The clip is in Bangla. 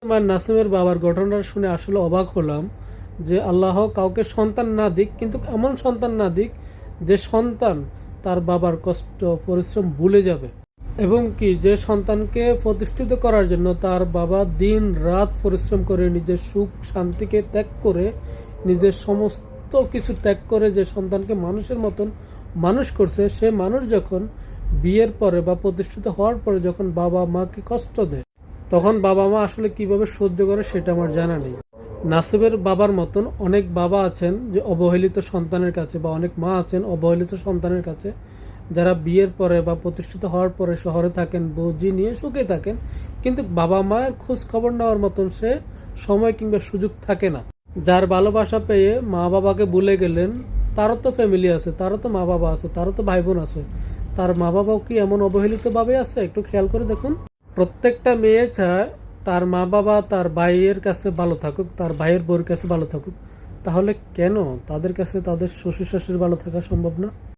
আমার নাসিমের বাবার ঘটনাটা শুনে আসলে অবাক হলাম যে আল্লাহ কাউকে সন্তান না দিক, কিন্তু এমন সন্তান না দিক যে সন্তান তার বাবার কষ্ট পরিশ্রম ভুলে যাবে, এবং কি যে সন্তানকে প্রতিষ্ঠিত করার জন্য তার বাবা দিন রাত পরিশ্রম করে নিজের সুখ শান্তিকে ত্যাগ করে, নিজের সমস্ত কিছু ত্যাগ করে যে সন্তানকে মানুষের মতন মানুষ করছে, সে মানুষ যখন বিয়ের পরে বা প্রতিষ্ঠিত হওয়ার পরে যখন বাবা মাকে কষ্ট দেয়, তখন বাবা মা আসলে কিভাবে সহ্য করে সেটা আমার জানা নেই। নাসিবের বাবার মতন অনেক বাবা আছেন যে অবহেলিত সন্তানের কাছে, বা অনেক মা আছেন অবহেলিত সন্তানের কাছে, যারা বিয়ের পরে বা প্রতিষ্ঠিত হওয়ার পরে শহরে থাকেন, বৌজি নিয়ে সুখে থাকেন, কিন্তু বাবা মায়ের খোঁজ খবর নেওয়ার মতন সে সময় কিংবা সুযোগ থাকে না। যার ভালোবাসা পেয়ে মা বাবাকে ভুলে গেলেন, তারও তো ফ্যামিলি আছে, তারও তো মা বাবা আছে, তারও তো ভাই বোন আছে, তার মা বাবাও কি এমন অবহেলিত ভাবে আছে? একটু খেয়াল করে দেখুন। প্রত্যেকটা মেয়ে চায় তার মা বাবা তার ভাইয়ের কাছে ভালো থাকুক, তার ভাইয়ের বউর কাছে ভালো থাকুক। তাহলে কেন তাদের কাছে তাদের শ্বশুর শাশুড়ি ভালো থাকা সম্ভব না?